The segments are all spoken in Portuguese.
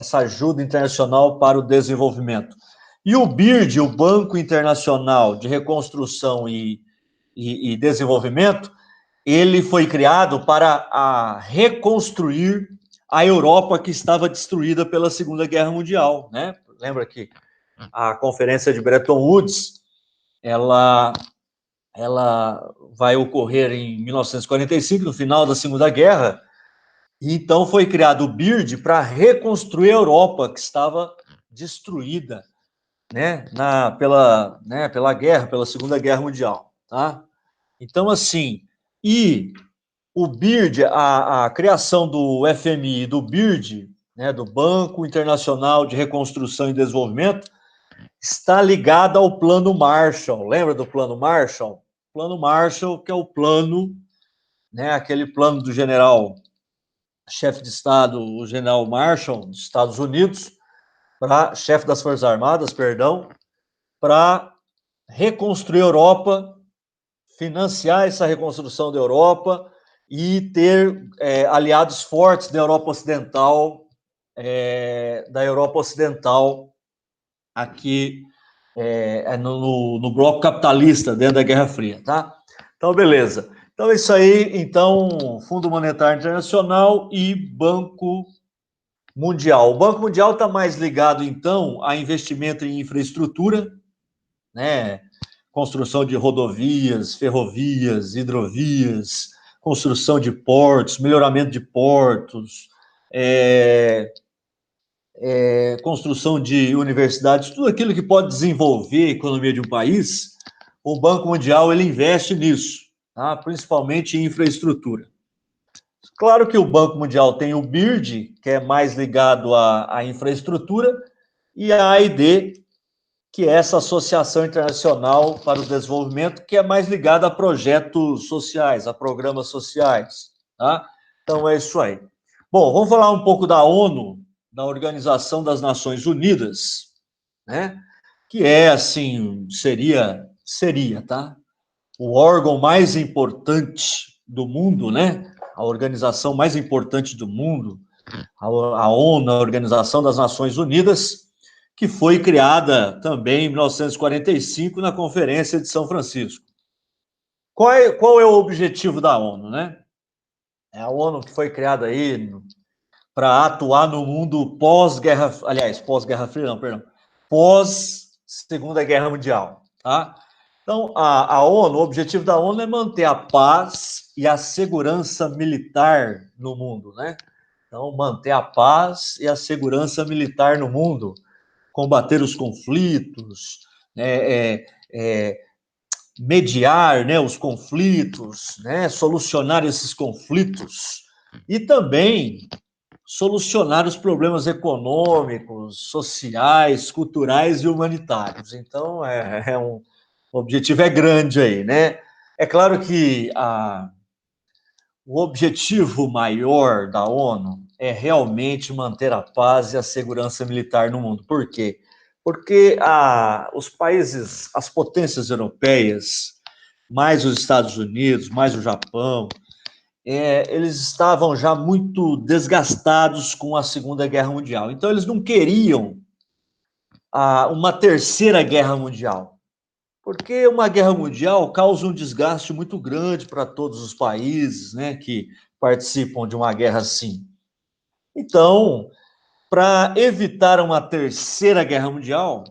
essa ajuda internacional para o desenvolvimento. E o BIRD, o Banco Internacional de Reconstrução e Desenvolvimento, ele foi criado para reconstruir a Europa que estava destruída pela Segunda Guerra Mundial, né? Lembra que a Conferência de Bretton Woods, ela vai ocorrer em 1945, no final da Segunda Guerra, e então foi criado o BIRD para reconstruir a Europa que estava destruída, né, pela guerra, pela Segunda Guerra Mundial, tá? Então, assim, e o BIRD, a criação do FMI e do BIRD, né, do Banco Internacional de Reconstrução e Desenvolvimento, está ligada ao Plano Marshall. Lembra do Plano Marshall? O Plano Marshall, que é o plano, né, aquele plano do general, chefe de Estado, o general Marshall, dos Estados Unidos, chefe das Forças Armadas, perdão, para reconstruir a Europa, financiar essa reconstrução da Europa e ter aliados fortes da Europa Ocidental, aqui no bloco capitalista, dentro da Guerra Fria, tá? Então, beleza. Então, é isso aí. Então, Fundo Monetário Internacional e Banco Mundial. O Banco Mundial está mais ligado, então, a investimento em infraestrutura, né? Construção de rodovias, ferrovias, hidrovias, construção de portos, melhoramento de portos, construção de universidades, tudo aquilo que pode desenvolver a economia de um país, o Banco Mundial ele investe nisso, tá? Principalmente em infraestrutura. Claro que o Banco Mundial tem o BIRD, que é mais ligado à infraestrutura, e a AID, que é essa Associação Internacional para o Desenvolvimento, que é mais ligada a projetos sociais, a programas sociais, tá? Então, é isso aí. Bom, vamos falar um pouco da ONU, da Organização das Nações Unidas, né? Que é, assim, seria, tá? O órgão mais importante do mundo, né? A organização mais importante do mundo, a ONU, a Organização das Nações Unidas, que foi criada também em 1945 na Conferência de São Francisco. Qual é o objetivo da ONU, né? É a ONU que foi criada aí para atuar no mundo pós-guerra, aliás, pós-guerra fria, não, perdão, pós-Segunda Guerra Mundial, tá? Então, a ONU, o objetivo da ONU é manter a paz e a segurança militar no mundo, né? Então, manter a paz e a segurança militar no mundo, combater os conflitos, mediar, né, os conflitos, né, solucionar esses conflitos e também solucionar os problemas econômicos, sociais, culturais e humanitários. Então, o objetivo é grande aí, né? É claro que o objetivo maior da ONU é realmente manter a paz e a segurança militar no mundo. Por quê? Porque os países, as potências europeias, mais os Estados Unidos, mais o Japão, eles estavam já muito desgastados com a Segunda Guerra Mundial. Então, eles não queriam uma terceira guerra mundial, porque uma guerra mundial causa um desgaste muito grande para todos os países, né, que participam de uma guerra assim. Então, para evitar uma terceira guerra mundial,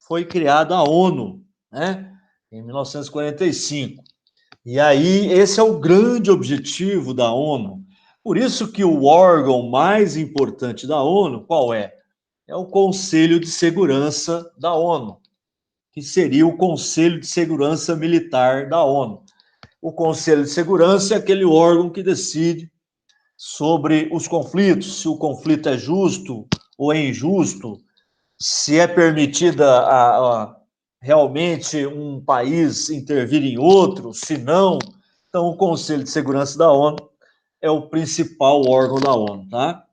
foi criada a ONU, né, em 1945. E aí, esse é o grande objetivo da ONU. Por isso que o órgão mais importante da ONU, qual é? É o Conselho de Segurança da ONU, que seria o Conselho de Segurança Militar da ONU. O Conselho de Segurança é aquele órgão que decide sobre os conflitos, se o conflito é justo ou é injusto, se é permitida realmente um país intervir em outro, se não. Então, o Conselho de Segurança da ONU é o principal órgão da ONU, tá?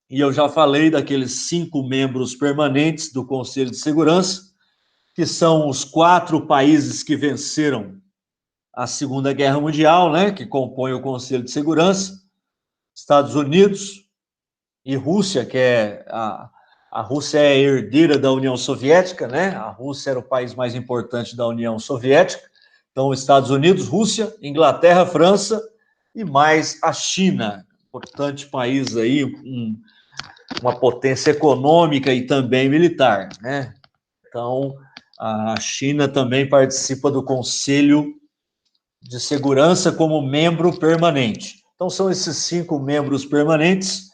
E eu já falei daqueles 5 membros permanentes do Conselho de Segurança, que são os 4 países que venceram a Segunda Guerra Mundial, né, que compõem o Conselho de Segurança: Estados Unidos, e Rússia, que é a Rússia é a herdeira da União Soviética, né? A Rússia era o país mais importante da União Soviética. Então, Estados Unidos, Rússia, Inglaterra, França e mais a China, importante país aí, uma potência econômica e também militar, né? Então, a China também participa do Conselho de Segurança como membro permanente. Então, são esses 5 membros permanentes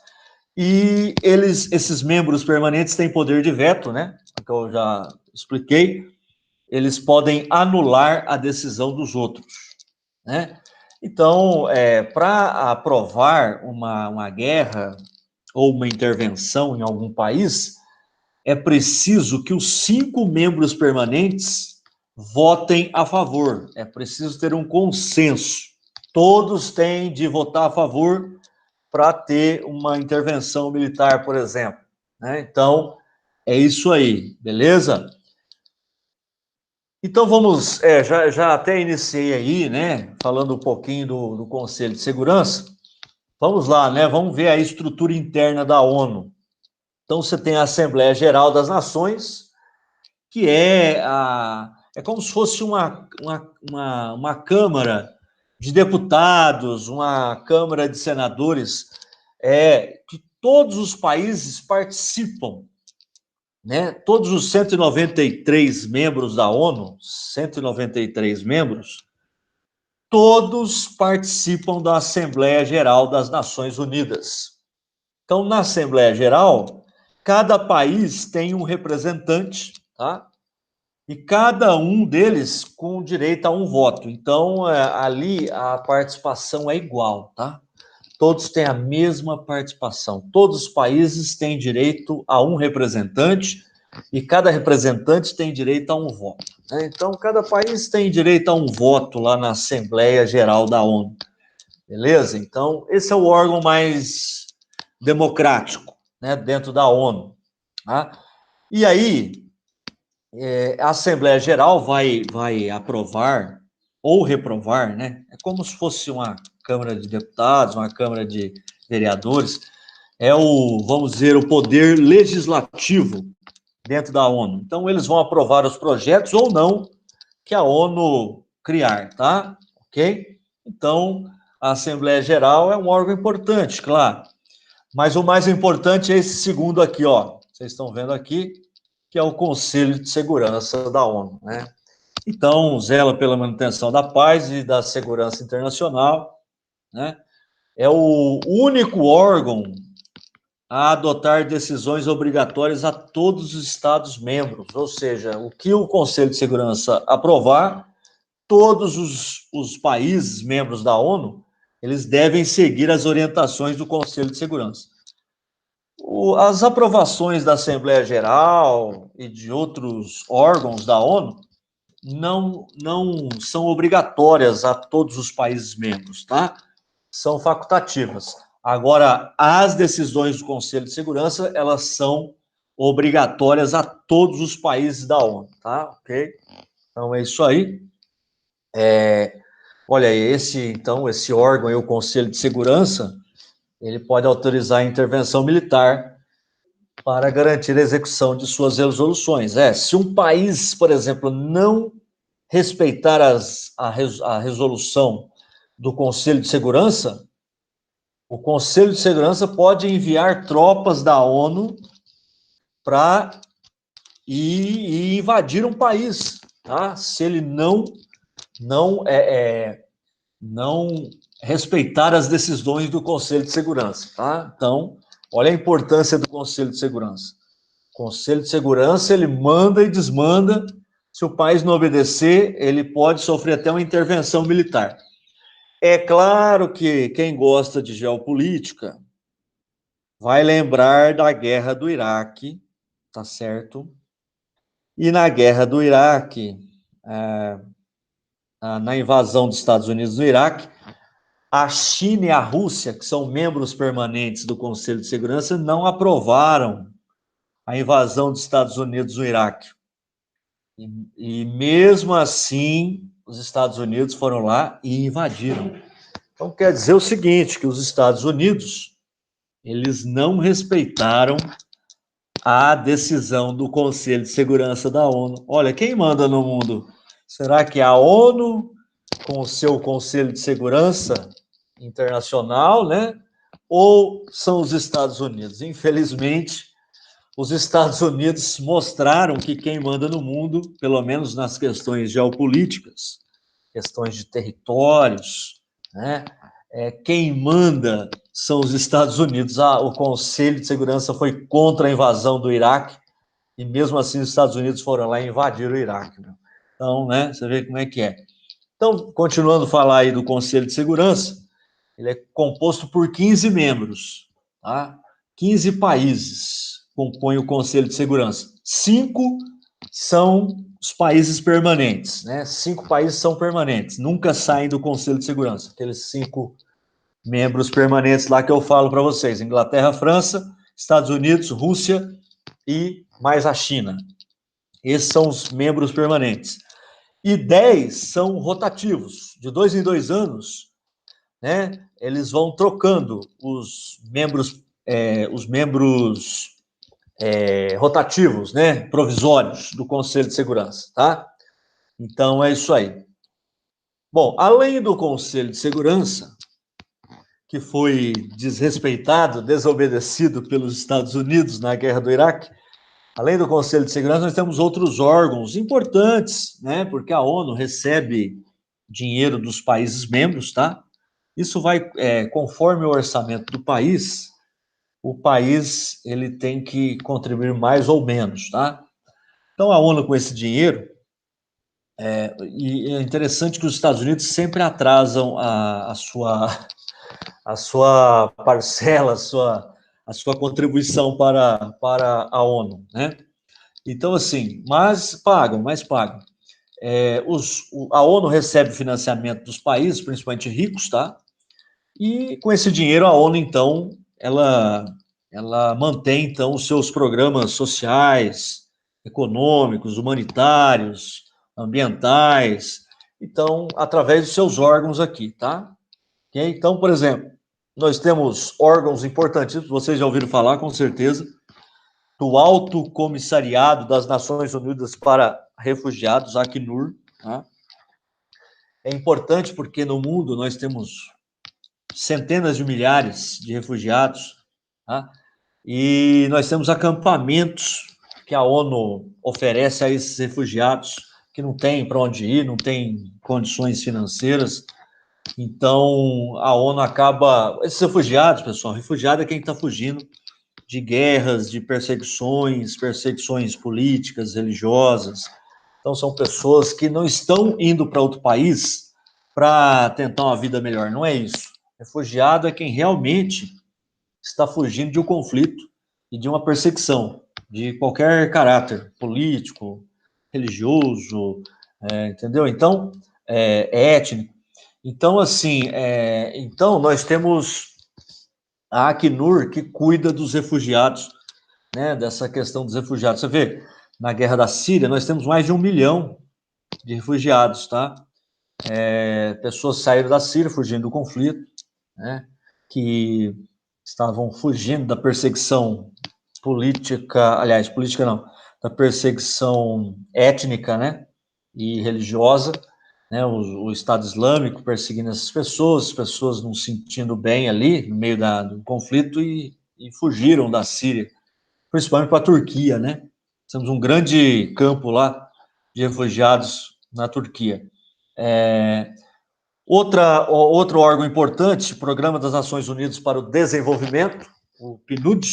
e esses membros permanentes têm poder de veto, né? Que eu já expliquei. Eles podem anular a decisão dos outros, né? Então, para aprovar uma guerra ou uma intervenção em algum país, é preciso que os 5 membros permanentes votem a favor. É preciso ter um consenso. Todos têm de votar a favor para ter uma intervenção militar, por exemplo, né? Então, é isso aí, beleza? Então, vamos, já até iniciei aí, né, falando um pouquinho do Conselho de Segurança. Vamos lá, né, vamos ver a estrutura interna da ONU. Então, você tem a Assembleia Geral das Nações, que é como se fosse uma Câmara de Deputados, uma Câmara de Senadores, que todos os países participam, né? Todos os 193 membros da ONU, 193 membros, todos participam da Assembleia Geral das Nações Unidas. Então, na Assembleia Geral, cada país tem um representante, tá? E cada um deles com direito a um voto. Então, ali a participação é igual, tá? Todos têm a mesma participação. Todos os países têm direito a um representante e cada representante tem direito a um voto, né? Então, cada país tem direito a um voto lá na Assembleia Geral da ONU. Beleza? Então, esse é o órgão mais democrático, né, dentro da ONU. Tá? E aí, a Assembleia Geral vai aprovar ou reprovar, né? É como se fosse uma Câmara de Deputados, uma Câmara de Vereadores. Vamos dizer, o poder legislativo dentro da ONU. Então, eles vão aprovar os projetos ou não que a ONU criar, tá? Ok? Então, a Assembleia Geral é um órgão importante, claro. Mas o mais importante é esse segundo aqui, ó. Vocês estão vendo aqui, que é o Conselho de Segurança da ONU, né? Então, zela pela manutenção da paz e da segurança internacional, né? É o único órgão a adotar decisões obrigatórias a todos os Estados-membros, ou seja, o que o Conselho de Segurança aprovar, todos os países membros da ONU, eles devem seguir as orientações do Conselho de Segurança. As aprovações da Assembleia Geral e de outros órgãos da ONU não são obrigatórias a todos os países membros, tá? São facultativas. Agora, as decisões do Conselho de Segurança, elas são obrigatórias a todos os países da ONU, tá? Ok? Então, é isso aí. Olha, esse órgão aí, o Conselho de Segurança, ele pode autorizar a intervenção militar para garantir a execução de suas resoluções. Se um país, por exemplo, não respeitar a resolução do Conselho de Segurança, o Conselho de Segurança pode enviar tropas da ONU para ir invadir um país, tá? Se ele não respeitar as decisões do Conselho de Segurança, tá? Então, olha a importância do Conselho de Segurança. O Conselho de Segurança, ele manda e desmanda. Se o país não obedecer, ele pode sofrer até uma intervenção militar. É claro que quem gosta de geopolítica vai lembrar da guerra do Iraque, tá certo? E na guerra do Iraque, na invasão dos Estados Unidos no Iraque, a China e a Rússia, que são membros permanentes do Conselho de Segurança, não aprovaram a invasão dos Estados Unidos no Iraque. E mesmo assim, os Estados Unidos foram lá e invadiram. Então, quer dizer o seguinte, que os Estados Unidos eles não respeitaram a decisão do Conselho de Segurança da ONU. Olha, quem manda no mundo? Será que é a ONU, com o seu Conselho de Segurança Internacional, né? Ou são os Estados Unidos? Infelizmente, os Estados Unidos mostraram que quem manda no mundo, pelo menos nas questões geopolíticas, questões de territórios, né? Quem manda são os Estados Unidos. O Conselho de Segurança foi contra a invasão do Iraque, e mesmo assim os Estados Unidos foram lá e invadiram o Iraque. Né? Então, né, você vê como é que é. Então, continuando a falar aí do Conselho de Segurança, ele é composto por 15 membros, tá? 15 países compõem o Conselho de Segurança. 5 são os países permanentes, né? 5 países são permanentes, nunca saem do Conselho de Segurança. Aqueles 5 membros permanentes lá que eu falo para vocês: Inglaterra, França, Estados Unidos, Rússia e mais a China. Esses são os membros permanentes. E 10 são rotativos, de 2 em 2 anos, né? Eles vão trocando os membros rotativos, né? Provisórios do Conselho de Segurança, tá? Então é isso aí. Bom, além do Conselho de Segurança, que foi desrespeitado, desobedecido pelos Estados Unidos na guerra do Iraque, além do Conselho de Segurança, nós temos outros órgãos importantes, né? Porque a ONU recebe dinheiro dos países membros, tá? Isso vai, conforme o orçamento do país, o país ele tem que contribuir mais ou menos, tá? Então a ONU com esse dinheiro, e é interessante que os Estados Unidos sempre atrasam a sua parcela, a sua contribuição para a ONU, né? Então, assim, mas pagam. A ONU recebe financiamento dos países, principalmente ricos, tá? E com esse dinheiro a ONU, então, ela mantém, então, os seus programas sociais, econômicos, humanitários, ambientais, então, através dos seus órgãos aqui, tá? Okay? Então, por exemplo, nós temos órgãos importantíssimos, vocês já ouviram falar, com certeza, do Alto Comissariado das Nações Unidas para Refugiados, Acnur. Tá? É importante porque no mundo nós temos centenas de milhares de refugiados, tá? E nós temos acampamentos que a ONU oferece a esses refugiados que não têm para onde ir, não têm condições financeiras. Então, a ONU acaba... Esses refugiados, pessoal, refugiado é quem está fugindo de guerras, de perseguições políticas, religiosas. Então, são pessoas que não estão indo para outro país para tentar uma vida melhor, não é isso. Refugiado é quem realmente está fugindo de um conflito e de uma perseguição de qualquer caráter político, religioso, entendeu? Então, étnico. Então, assim, então nós temos a Acnur que cuida dos refugiados, né, dessa questão dos refugiados. Você vê, na guerra da Síria, nós temos mais de 1 milhão de refugiados, tá? Pessoas saíram da Síria fugindo do conflito, né, que estavam fugindo da perseguição política, aliás, política não, da perseguição étnica, né, e religiosa, né, o Estado Islâmico perseguindo essas pessoas, as pessoas não se sentindo bem ali, no meio do conflito, e fugiram da Síria, principalmente para a Turquia, né? Temos um grande campo lá de refugiados na Turquia. Outro órgão importante, Programa das Nações Unidas para o Desenvolvimento, o PNUD,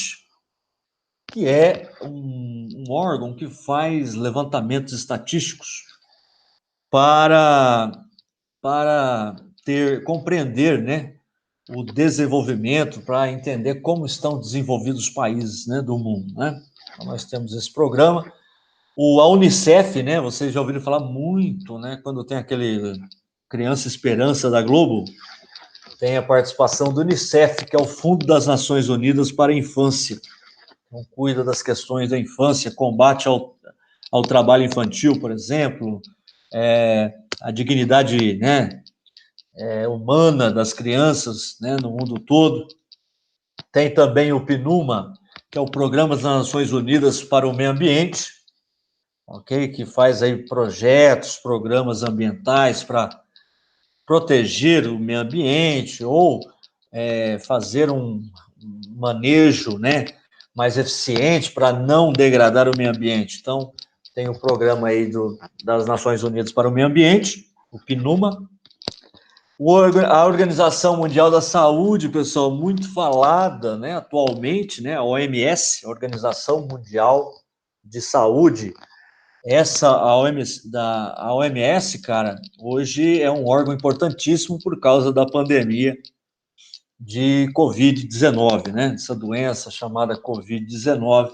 que é um órgão que faz levantamentos estatísticos para compreender, né, o desenvolvimento, para entender como estão desenvolvidos os países, né, do mundo, né? Então, nós temos esse programa. A Unicef, né, vocês já ouviram falar muito, né, quando tem aquele Criança Esperança da Globo, tem a participação do Unicef, que é o Fundo das Nações Unidas para a Infância. Então, cuida das questões da infância, combate ao trabalho infantil, por exemplo, a dignidade, né, humana das crianças, né, no mundo todo. Tem também o PNUMA, que é o Programa das Nações Unidas para o Meio Ambiente, ok? Que faz aí projetos, programas ambientais para proteger o meio ambiente ou fazer um manejo, né, mais eficiente para não degradar o meio ambiente. Então, tem o programa aí das Nações Unidas para o Meio Ambiente, o PNUMA. A Organização Mundial da Saúde, pessoal, muito falada, né, atualmente, né, a OMS, a Organização Mundial de Saúde. A OMS, cara, hoje é um órgão importantíssimo por causa da pandemia de Covid-19, né? Essa doença chamada Covid-19,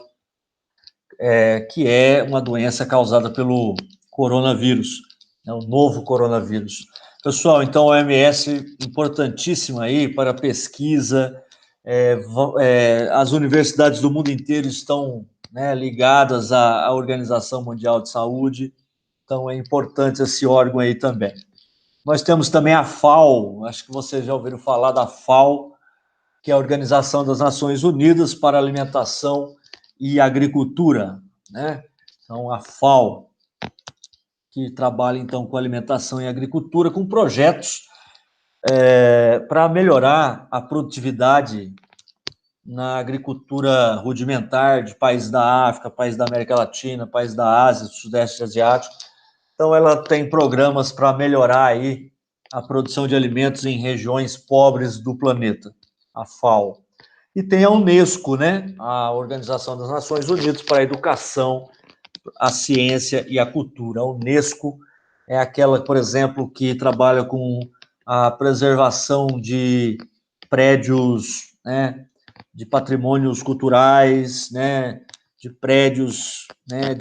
que é uma doença causada pelo coronavírus, né? O novo coronavírus. Pessoal, então a OMS importantíssima aí para a pesquisa, as universidades do mundo inteiro estão, né, ligadas à Organização Mundial de Saúde, então é importante esse órgão aí também. Nós temos também a FAO, acho que vocês já ouviram falar da FAO, que é a Organização das Nações Unidas para a Alimentação e Agricultura, né? Então, a FAO, que trabalha, então, com alimentação e agricultura, com projetos para melhorar a produtividade na agricultura rudimentar de países da África, países da América Latina, países da Ásia, do Sudeste Asiático. Então, ela tem programas para melhorar aí a produção de alimentos em regiões pobres do planeta, a FAO. E tem a Unesco, né? A Organização das Nações Unidas para a Educação, a Ciência e a Cultura. A Unesco é aquela, por exemplo, que trabalha com a preservação de prédios, né, de patrimônios culturais, né, de prédios, né,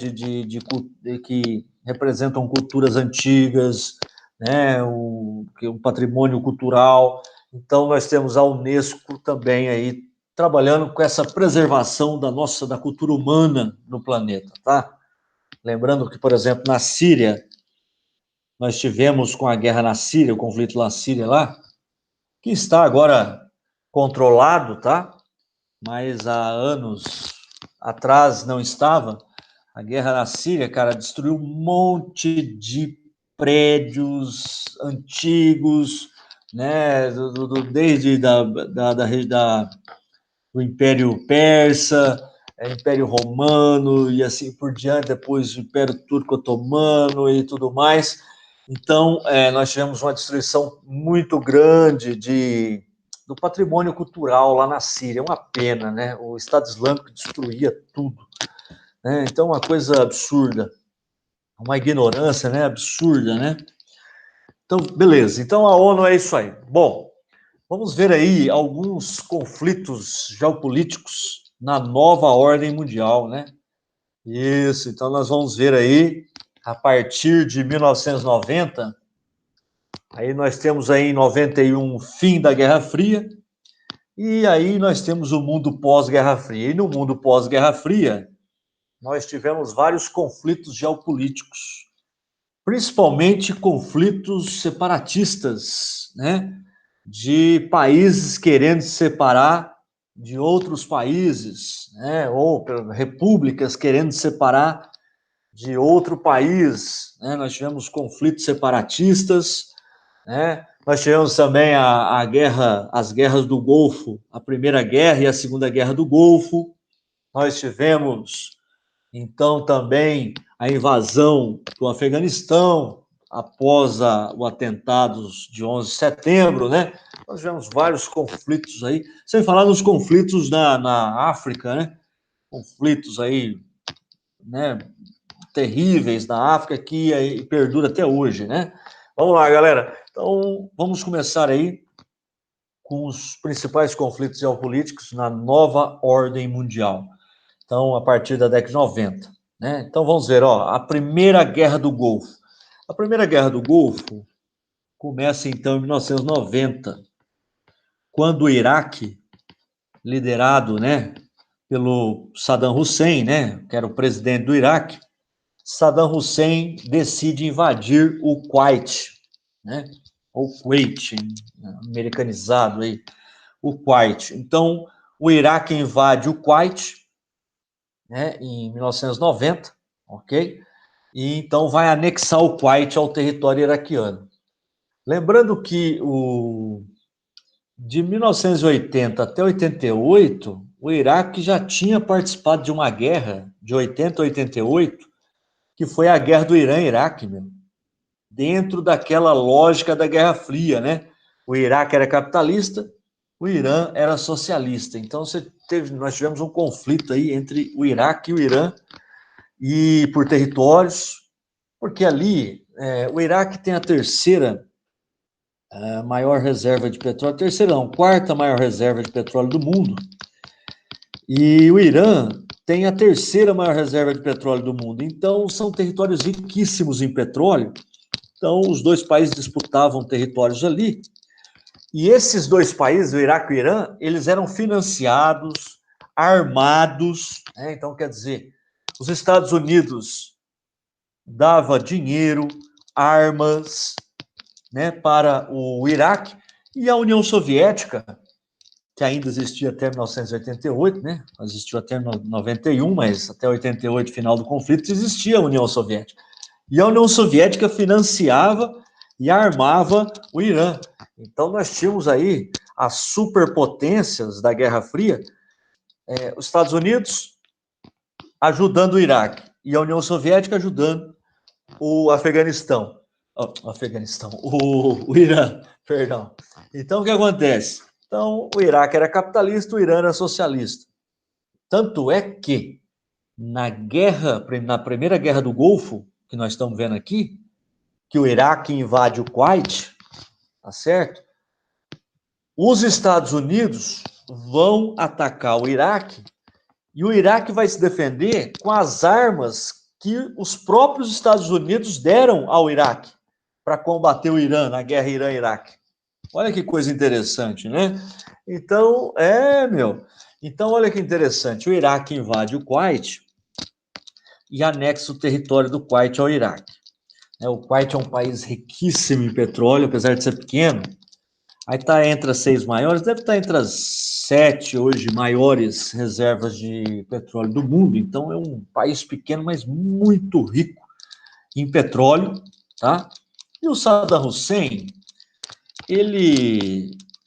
que representam culturas antigas, né, um patrimônio cultural. Então, nós temos a Unesco também aí trabalhando com essa preservação da cultura humana no planeta, tá? Lembrando que, por exemplo, na Síria, nós tivemos com a guerra na Síria, o conflito na Síria lá, que está agora controlado, tá? Mas há anos atrás não estava. A guerra na Síria, cara, destruiu um monte de prédios antigos, né? Desde do Império Persa, Império Romano e assim por diante, depois o Império Turco Otomano e tudo mais. Então, nós tivemos uma destruição muito grande do patrimônio cultural lá na Síria. Uma pena, né? O Estado Islâmico destruía tudo, né? Então, uma coisa absurda, uma ignorância, né? Absurda, né? Então, beleza. Então, a ONU é isso aí. Bom, vamos ver aí alguns conflitos geopolíticos na nova ordem mundial, né? Isso, então nós vamos ver aí, a partir de 1990, aí nós temos aí em 91 o fim da Guerra Fria, e aí nós temos o mundo pós-Guerra Fria. E no mundo pós-Guerra Fria, nós tivemos vários conflitos geopolíticos, principalmente conflitos separatistas, né? De países querendo se separar de outros países, né? Ou repúblicas querendo se separar de outro país, né? Nós tivemos conflitos separatistas, né? Nós tivemos também as guerras do Golfo, a Primeira Guerra e a Segunda Guerra do Golfo. Nós tivemos, então, também a invasão do Afeganistão, após o atentados de 11 de setembro, né? Nós tivemos vários conflitos aí, sem falar nos conflitos na África, né? Conflitos aí, né, terríveis na África que aí perdura até hoje, né? Vamos lá, galera. Então, vamos começar aí com os principais conflitos geopolíticos na nova ordem mundial. Então, a partir da década de 90, né? Então, vamos ver, ó, a Primeira Guerra do Golfo. A Primeira Guerra do Golfo começa, então, em 1990, quando o Iraque, liderado, né, pelo Saddam Hussein, né, que era o presidente do Iraque, Saddam Hussein decide invadir o Kuwait, né, ou Kuwait, americanizado aí, o Kuwait. Então, o Iraque invade o Kuwait, né, em 1990, ok? E então vai anexar o Kuwait ao território iraquiano. Lembrando que de 1980 até 88, o Iraque já tinha participado de uma guerra de 80 a 88, que foi a guerra do Irã-Iraque, dentro daquela lógica da Guerra Fria, né? O Iraque era capitalista, o Irã era socialista. Então nós tivemos um conflito aí entre o Iraque e o Irã, e por territórios, porque ali o Iraque tem a terceira maior reserva de petróleo, terceira não, quarta maior reserva de petróleo do mundo, e o Irã tem a terceira maior reserva de petróleo do mundo. Então, são territórios riquíssimos em petróleo. Então, os dois países disputavam territórios ali. E esses dois países, o Iraque e o Irã, eles eram financiados, armados, né? Então, quer dizer, os Estados Unidos dava dinheiro, armas, né, para o Iraque, e a União Soviética, que ainda existia até 1988, né? Existiu até 91, mas até 88, final do conflito, existia a União Soviética. E a União Soviética financiava e armava o Irã. Então, nós tínhamos aí as superpotências da Guerra Fria, os Estados Unidos ajudando o Iraque e a União Soviética ajudando o Afeganistão. O Irã, perdão. Então, o que acontece? Então, o Iraque era capitalista, o Irã era socialista. Tanto é que, na primeira guerra do Golfo, que nós estamos vendo aqui, que o Iraque invade o Kuwait, tá certo? Os Estados Unidos vão atacar o Iraque e o Iraque vai se defender com as armas que os próprios Estados Unidos deram ao Iraque para combater o Irã na guerra Irã-Iraque. Olha que coisa interessante, né? Então, Então, olha que interessante. O Iraque invade o Kuwait e anexa o território do Kuwait ao Iraque. O Kuwait é um país riquíssimo em petróleo, apesar de ser pequeno. Aí está entre as 6 maiores, deve estar entre as 7 hoje maiores reservas de petróleo do mundo. Então, é um país pequeno, mas muito rico em petróleo, tá? E o Saddam Hussein,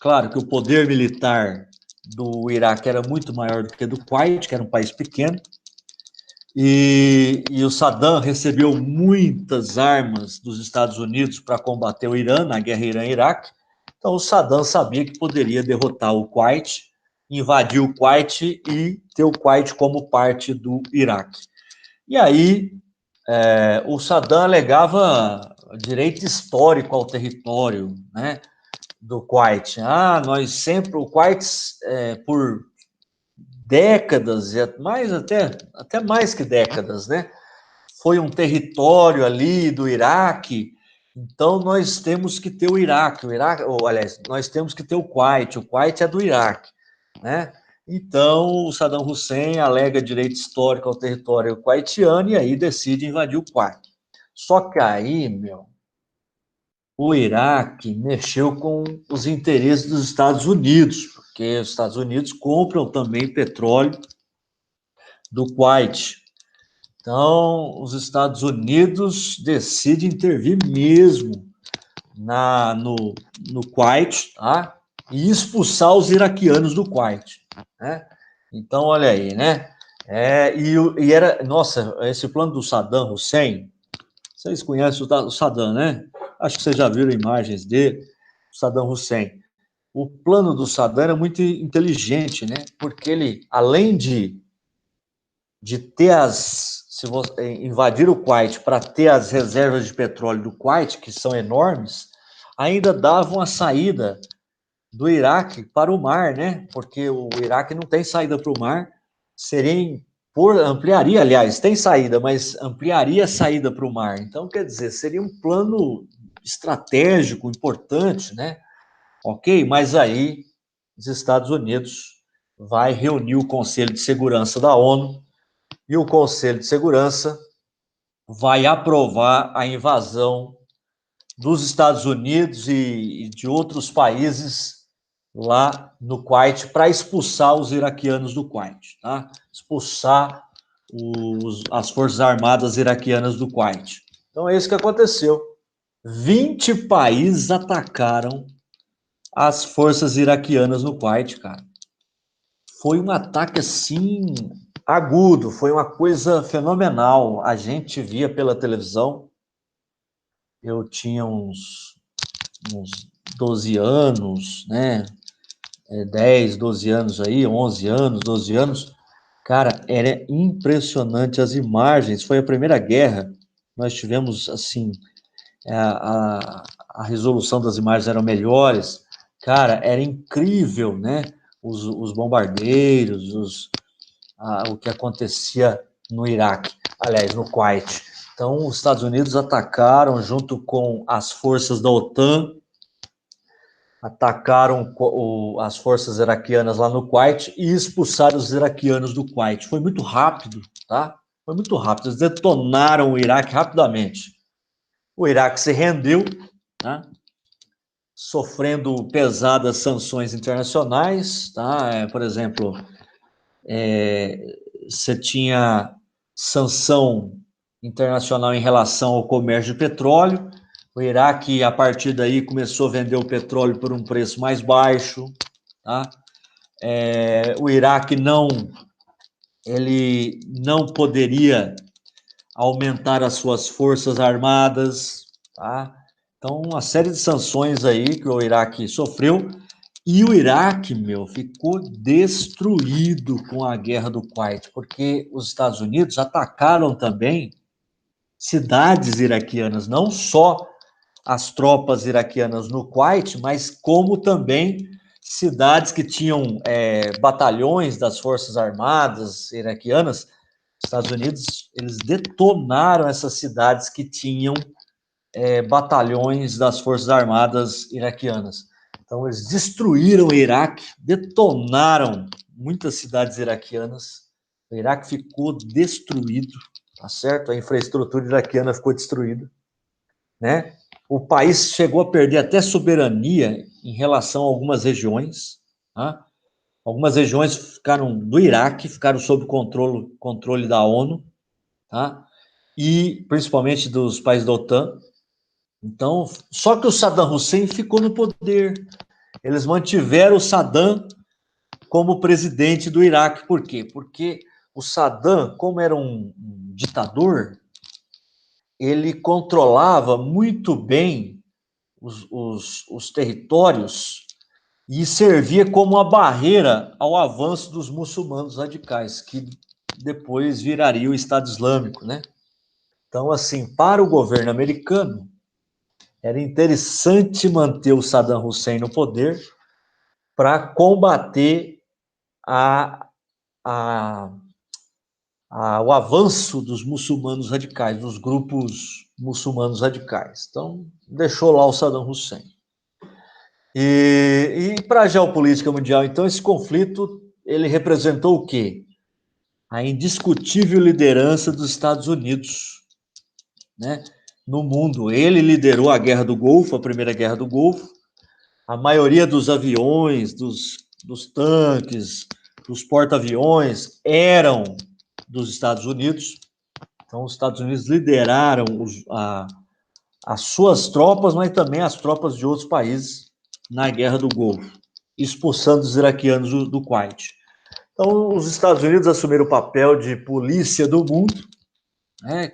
claro que o poder militar do Iraque era muito maior do que do Kuwait, que era um país pequeno, e o Saddam recebeu muitas armas dos Estados Unidos para combater o Irã na guerra Irã-Iraque. Então, o Saddam sabia que poderia derrotar o Kuwait, invadir o Kuwait e ter o Kuwait como parte do Iraque. E aí, o Saddam alegava direito histórico ao território, né, do Kuwait. O Kuwait, por décadas, até mais que décadas, né, foi um território ali do Iraque. Então, nós temos que ter o Iraque, aliás, nós temos que ter o Kuwait é do Iraque, né? Então, o Saddam Hussein alega direito histórico ao território kuwaitiano e aí decide invadir o Kuwait. Só que aí, o Iraque mexeu com os interesses dos Estados Unidos, porque os Estados Unidos compram também petróleo do Kuwait. Então, os Estados Unidos decidem intervir mesmo no Kuwait, tá? E expulsar os iraquianos do Kuwait, né? Então, olha aí, né? Nossa, esse plano do Saddam Hussein, vocês conhecem o Saddam, né? Acho que vocês já viram imagens dele, o Saddam Hussein. O plano do Saddam era muito inteligente, né? Porque ele, além de ter invadir o Kuwait para ter as reservas de petróleo do Kuwait, que são enormes, ainda davam a saída do Iraque para o mar, né? Porque o Iraque não tem saída para o mar, ampliaria, aliás, tem saída, mas ampliaria a saída para o mar. Então, quer dizer, seria um plano estratégico importante, né? Ok? Mas aí os Estados Unidos vai reunir o Conselho de Segurança da ONU e o Conselho de Segurança vai aprovar a invasão dos Estados Unidos e de outros países lá no Kuwait para expulsar os iraquianos do Kuwait, tá? Expulsar as forças armadas iraquianas do Kuwait. Então é isso que aconteceu. 20 países atacaram as forças iraquianas no Kuwait, cara. Foi um ataque assim agudo, foi uma coisa fenomenal. A gente via pela televisão. Eu tinha uns 12 anos, né? 10, 12 anos aí, 11 anos, 12 anos. Cara, era impressionante as imagens. Foi a Primeira Guerra. Nós tivemos, assim, a resolução das imagens eram melhores. Cara, era incrível, né? Os bombardeiros, o que acontecia no Iraque, aliás, no Kuwait. Então, os Estados Unidos atacaram junto com as forças da OTAN, atacaram as forças iraquianas lá no Kuwait e expulsaram os iraquianos do Kuwait. Foi muito rápido, tá? Foi muito rápido. Eles detonaram o Iraque rapidamente. O Iraque se rendeu, tá? Sofrendo pesadas sanções internacionais, tá? Por exemplo, você tinha sanção internacional em relação ao comércio de petróleo. O Iraque, a partir daí, começou a vender o petróleo por um preço mais baixo, tá? O Iraque ele não poderia aumentar as suas forças armadas, tá? Então, uma série de sanções aí que o Iraque sofreu, e o Iraque, ficou destruído com a guerra do Kuwait, porque os Estados Unidos atacaram também cidades iraquianas, não só as tropas iraquianas no Kuwait, mas como também cidades que tinham batalhões das Forças Armadas iraquianas. Os Estados Unidos, eles detonaram essas cidades que tinham batalhões das Forças Armadas iraquianas. Então, eles destruíram o Iraque, detonaram muitas cidades iraquianas. O Iraque ficou destruído, tá certo? A infraestrutura iraquiana ficou destruída, né? O país chegou a perder até soberania em relação a algumas regiões, tá? Algumas regiões ficaram do Iraque, ficaram sob controle da ONU, tá? E principalmente dos países da OTAN. Então, só que o Saddam Hussein ficou no poder. Eles mantiveram o Saddam como presidente do Iraque. Por quê? Porque o Saddam, como era um ditador, ele controlava muito bem os territórios e servia como uma barreira ao avanço dos muçulmanos radicais, que depois viraria o Estado Islâmico, né? Então, assim, para o governo americano, era interessante manter o Saddam Hussein no poder para combater o avanço dos muçulmanos radicais, dos grupos muçulmanos radicais. Então, deixou lá o Saddam Hussein. E para a geopolítica mundial, então, esse conflito, ele representou o quê? A indiscutível liderança dos Estados Unidos, né, no mundo. Ele liderou a Guerra do Golfo, a Primeira Guerra do Golfo. A maioria dos aviões, dos tanques, dos porta-aviões eram dos Estados Unidos. Então, os Estados Unidos lideraram as suas tropas, mas também as tropas de outros países na Guerra do Golfo, expulsando os iraquianos do Kuwait. Então, os Estados Unidos assumiram o papel de polícia do mundo, né,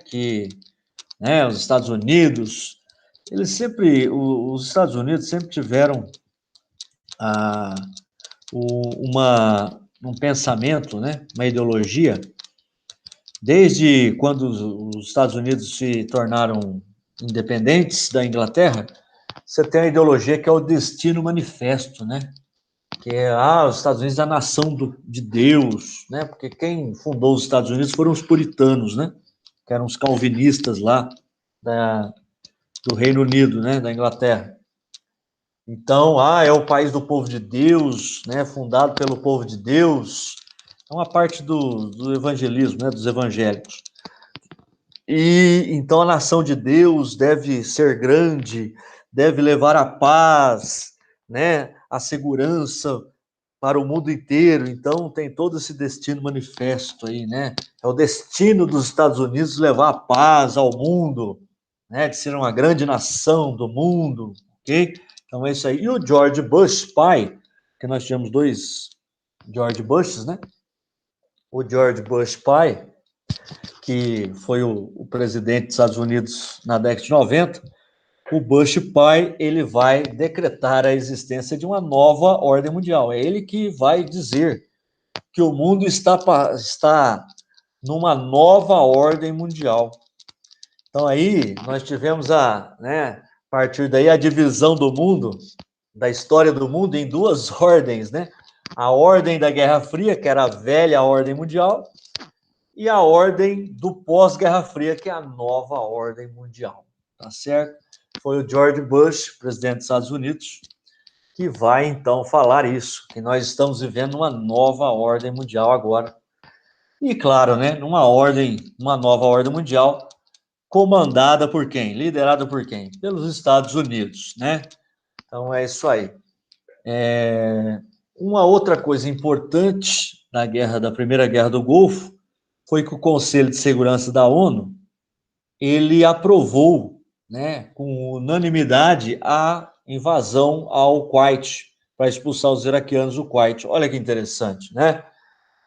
os Estados Unidos, os Estados Unidos sempre tiveram um pensamento, né, uma ideologia, desde quando os Estados Unidos se tornaram independentes da Inglaterra. Você tem a ideologia que é o destino manifesto, né? Que é os Estados Unidos é a nação de Deus, né? Porque quem fundou os Estados Unidos foram os puritanos, né? Que eram os calvinistas lá do Reino Unido, né? Da Inglaterra. Então, é o país do povo de Deus, né? Fundado pelo povo de Deus. É uma parte do evangelismo, né? Dos evangélicos. E então a nação de Deus deve ser grande, deve levar a paz, né, a segurança para o mundo inteiro. Então, tem todo esse destino manifesto aí, né? É o destino dos Estados Unidos levar a paz ao mundo, né? De ser uma grande nação do mundo, ok? Então, é isso aí. E o George Bush, pai, que nós tivemos dois George Bushes, né? O George Bush, pai, que foi o presidente dos Estados Unidos na década de 90, o Bush pai, ele vai decretar a existência de uma nova ordem mundial. É ele que vai dizer que o mundo está numa nova ordem mundial. Então aí nós tivemos a partir daí a divisão do mundo, da história do mundo em duas ordens, né? A ordem da Guerra Fria, que era a velha ordem mundial, e a ordem do pós-Guerra Fria, que é a nova ordem mundial, tá certo? Foi o George Bush, presidente dos Estados Unidos, que vai então falar isso, que nós estamos vivendo uma nova ordem mundial agora. E claro, né, uma nova ordem mundial comandada por quem? Liderada por quem? Pelos Estados Unidos, né? Então é isso aí. Uma outra coisa importante da Primeira Guerra do Golfo foi que o Conselho de Segurança da ONU ele aprovou, né, com unanimidade a invasão ao Kuwait para expulsar os iraquianos do Kuwait. Olha que interessante, né?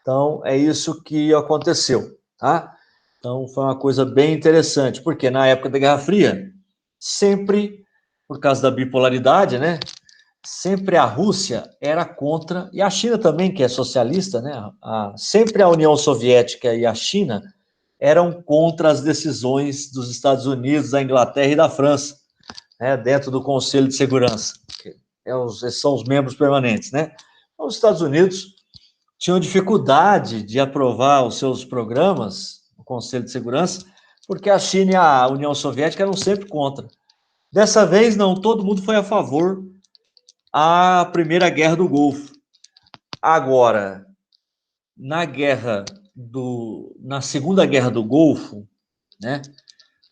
Então é isso que aconteceu, tá? Então foi uma coisa bem interessante, porque na época da Guerra Fria, sempre por causa da bipolaridade, né? Sempre a Rússia era contra, e a China também, que é socialista, né? Sempre a União Soviética e a China eram contra as decisões dos Estados Unidos, da Inglaterra e da França, né? Dentro do Conselho de Segurança. Esses são os membros permanentes, né? Então, os Estados Unidos tinham dificuldade de aprovar os seus programas no Conselho de Segurança, porque a China e a União Soviética eram sempre contra. Dessa vez, não, todo mundo foi a favor à Primeira Guerra do Golfo. Agora, na Segunda Guerra do Golfo, né,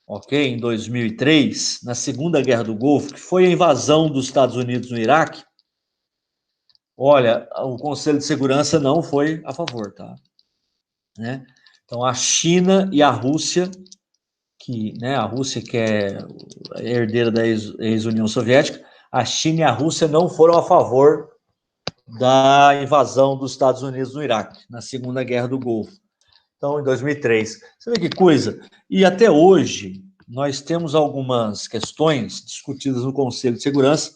ok, em 2003, na Segunda Guerra do Golfo, que foi a invasão dos Estados Unidos no Iraque, olha, o Conselho de Segurança não foi a favor, tá? Né? Então, a China e a Rússia, a Rússia que é herdeira da ex-União Soviética, a China e a Rússia não foram a favor da invasão dos Estados Unidos no Iraque, na Segunda Guerra do Golfo. Então, em 2003. Você vê que coisa? E até hoje, nós temos algumas questões discutidas no Conselho de Segurança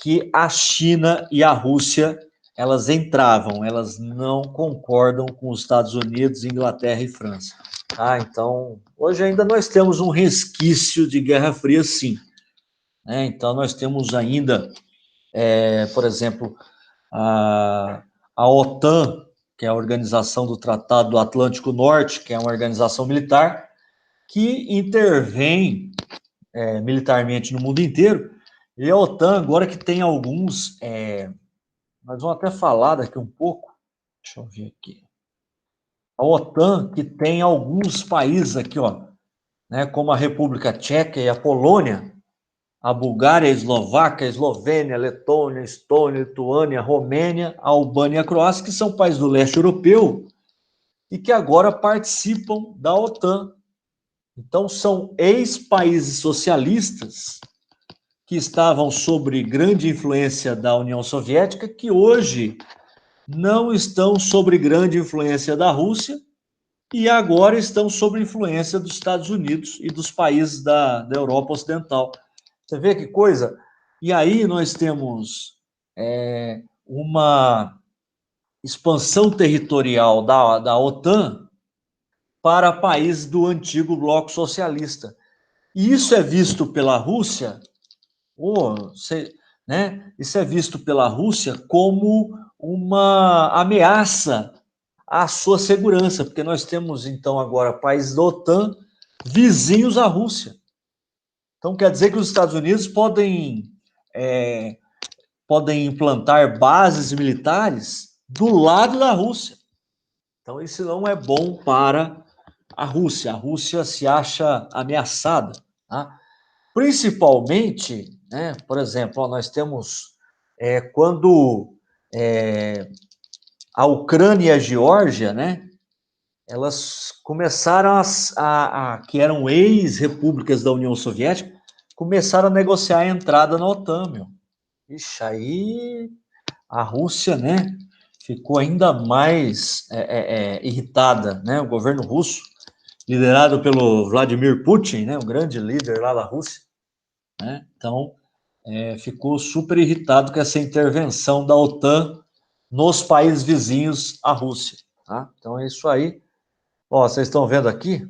que a China e a Rússia, elas entravam, elas não concordam com os Estados Unidos, Inglaterra e França. Então, hoje ainda nós temos um resquício de Guerra Fria, sim. Então, nós temos ainda, por exemplo, a OTAN, que é a Organização do Tratado do Atlântico Norte, que é uma organização militar, que intervém militarmente no mundo inteiro, e a OTAN agora que tem alguns, nós vamos até falar daqui um pouco, deixa eu ver aqui, a OTAN que tem alguns países aqui, ó, né, como a República Tcheca e a Polônia, a Bulgária, a Eslováquia, a Eslovênia, a Letônia, a Estônia, a Lituânia, a Romênia, a Albânia e a Croácia, que são países do leste europeu e que agora participam da OTAN. Então, são ex-países socialistas que estavam sob grande influência da União Soviética, que hoje não estão sob grande influência da Rússia e agora estão sob influência dos Estados Unidos e dos países da Europa Ocidental. Você vê que coisa? E aí nós temos uma expansão territorial da OTAN para países do antigo bloco socialista. E isso é visto pela Rússia, isso é visto pela Rússia como uma ameaça à sua segurança, porque nós temos, então, agora países da OTAN vizinhos à Rússia. Então, quer dizer que os Estados Unidos podem implantar bases militares do lado da Rússia. Então, isso não é bom para a Rússia. A Rússia se acha ameaçada, tá? Principalmente, né, por exemplo, nós temos quando a Ucrânia e a Geórgia, né, elas começaram que eram ex-repúblicas da União Soviética, começaram a negociar a entrada na OTAN, meu. Ixi, aí a Rússia, né, ficou ainda mais irritada, né? O governo russo, liderado pelo Vladimir Putin, né, o grande líder lá da Rússia, né? Então, ficou super irritado com essa intervenção da OTAN nos países vizinhos à Rússia, tá? Então é isso aí. Ó, vocês estão vendo aqui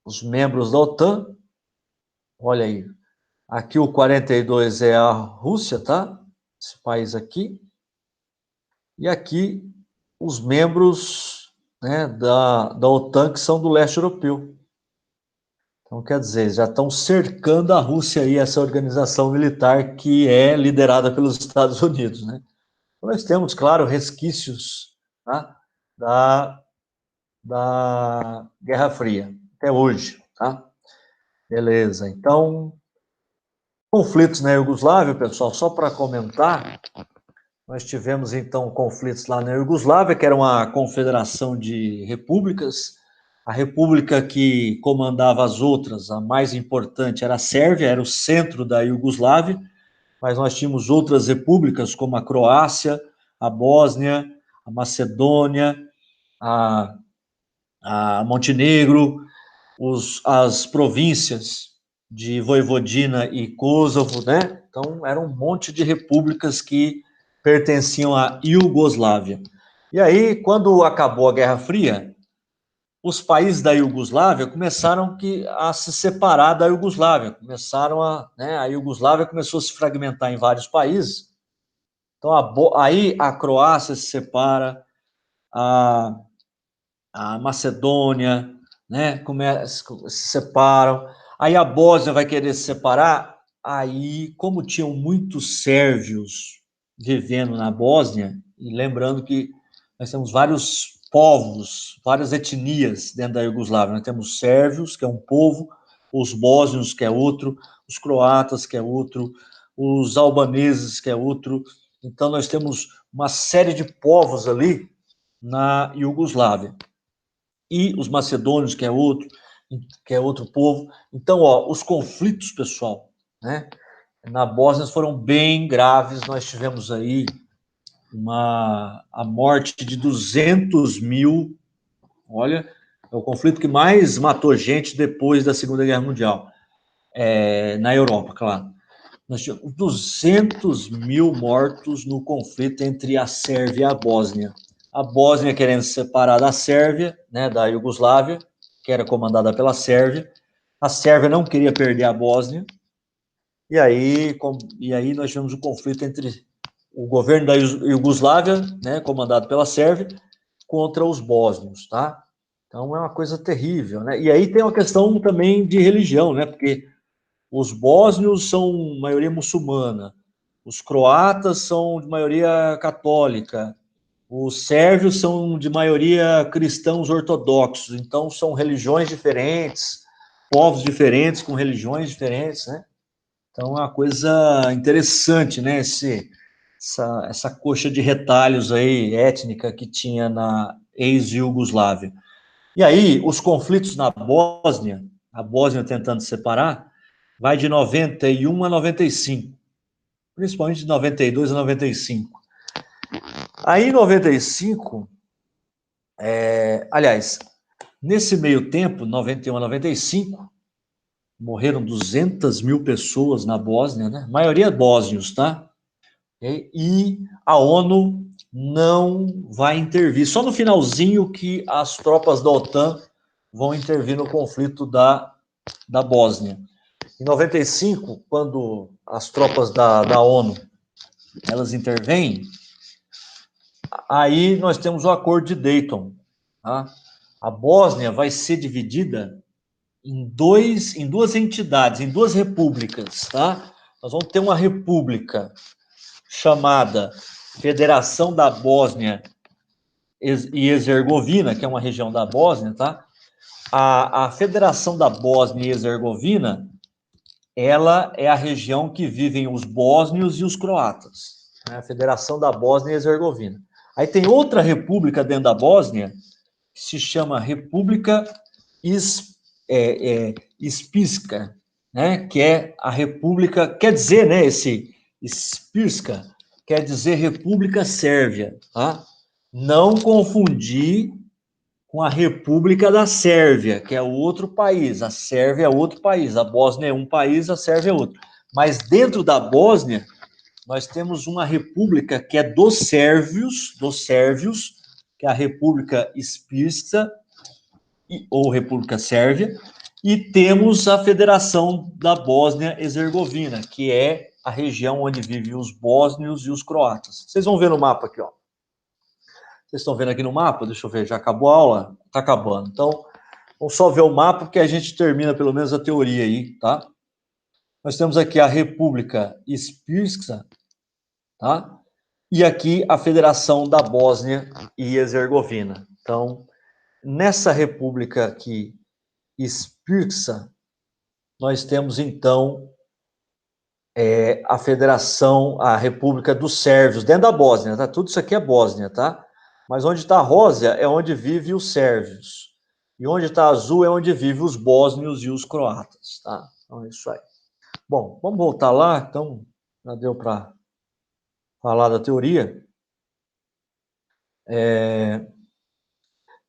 os membros da OTAN. Olha aí. Aqui o 42 é a Rússia, tá? Esse país aqui. E aqui os membros, né, da OTAN que são do leste europeu. Então, quer dizer, já estão cercando a Rússia aí, essa organização militar que é liderada pelos Estados Unidos, né? Então, nós temos, claro, resquícios, tá, da Guerra Fria, até hoje, tá? Beleza, então, conflitos na Iugoslávia, pessoal, só para comentar, nós tivemos, então, conflitos lá na Iugoslávia, que era uma confederação de repúblicas. A república que comandava as outras, a mais importante, era a Sérvia, era o centro da Iugoslávia, mas nós tínhamos outras repúblicas, como a Croácia, a Bósnia, a Macedônia, a Montenegro, as províncias de Voivodina e Kosovo, né? Então, era um monte de repúblicas que pertenciam à Iugoslávia. E aí, quando acabou a Guerra Fria, os países da Iugoslávia começaram a se separar da Iugoslávia, a Iugoslávia começou a se fragmentar em vários países. Então, aí a Croácia se separa, a Macedônia, né, se separam. Aí a Bósnia vai querer se separar. Aí, como tinham muitos sérvios vivendo na Bósnia, e lembrando que nós temos vários povos, várias etnias dentro da Iugoslávia. Nós temos sérvios, que é um povo, os bósnios, que é outro, os croatas, que é outro, os albaneses, que é outro. Então, nós temos uma série de povos ali na Iugoslávia. E os macedônios, que é outro povo. Então, ó, os conflitos, pessoal, né, na Bósnia foram bem graves. Nós tivemos aí a morte de 200 mil. Olha, é o conflito que mais matou gente depois da Segunda Guerra Mundial, na Europa, claro. Nós tivemos 200 mil mortos no conflito entre a Sérvia e a Bósnia. A Bósnia querendo se separar da Sérvia, né, da Iugoslávia, que era comandada pela Sérvia. A Sérvia não queria perder a Bósnia. E aí nós tivemos um conflito entre o governo da Iugoslávia, né, comandado pela Sérvia, contra os bósnios, tá? Então é uma coisa terrível, né? E aí tem uma questão também de religião, né? Porque os bósnios são maioria muçulmana, os croatas são de maioria católica, os sérvios são de maioria cristãos ortodoxos, então são religiões diferentes, povos diferentes com religiões diferentes, né? Então é uma coisa interessante, né? Essa coxa de retalhos aí étnica que tinha na ex-Iugoslávia. E aí, os conflitos na Bósnia, a Bósnia tentando separar, vai de 91 a 95, principalmente de 92 a 95. Aí, em 95, aliás, nesse meio tempo, 91 a 95, morreram 200 mil pessoas na Bósnia, né? A maioria bósnios, tá? E a ONU não vai intervir. Só no finalzinho que as tropas da OTAN vão intervir no conflito da Bósnia. Em 95, quando as tropas da ONU elas intervêm, aí nós temos o Acordo de Dayton. Tá? A Bósnia vai ser dividida em duas entidades, em duas repúblicas. Tá? Nós vamos ter uma república chamada Federação da Bósnia e Herzegovina, que é uma região da Bósnia. Tá? A Federação da Bósnia e Herzegovina ela é a região que vivem os bósnios e os croatas. né? A Federação da Bósnia e Herzegovina. Aí tem outra república dentro da Bósnia, que se chama República Spirska, né? Que é a república, quer dizer, né, esse Spirska, quer dizer República Sérvia, tá? Não confundir com a República da Sérvia, que é outro país. A Sérvia é outro país, a Bósnia é um país, a Sérvia é outro. Mas dentro da Bósnia, nós temos uma república que é dos sérvios, que é a República Spirska, ou República Sérvia, e temos a Federação da Bósnia-Herzegovina, que é a região onde vivem os bósnios e os croatas. Vocês vão ver no mapa aqui, ó. Vocês estão vendo aqui no mapa? Deixa eu ver, já acabou a aula? Está acabando. Então, vamos só ver o mapa, porque a gente termina pelo menos a teoria aí, tá? Nós temos aqui a República Spirska, tá? E aqui a Federação da Bósnia e Herzegovina. Então, nessa república aqui, Spirska, nós temos, então, a Federação, a República dos Sérvios, dentro da Bósnia, tá? Tudo isso aqui é Bósnia, tá? Mas onde está rosa é onde vivem os sérvios. E onde está azul é onde vivem os bósnios e os croatas, tá? Então é isso aí. Bom, vamos voltar lá. Então, já deu para falar da teoria.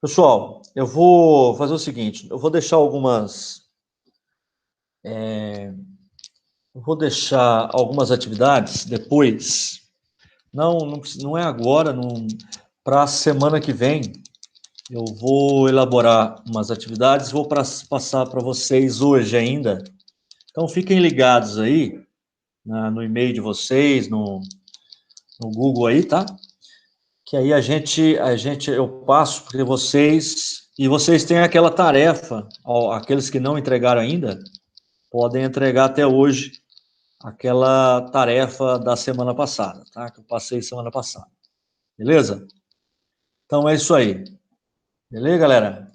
Pessoal, eu vou fazer o seguinte, eu vou deixar algumas atividades depois. Não é agora, para a semana que vem. Eu vou elaborar umas atividades, vou passar para vocês hoje ainda. Então, fiquem ligados aí, no e-mail de vocês, no Google aí, tá? Que aí eu passo para vocês, e vocês têm aquela tarefa, aqueles que não entregaram ainda, podem entregar até hoje aquela tarefa da semana passada, tá? Que eu passei semana passada. Beleza? Então, é isso aí. Beleza, galera?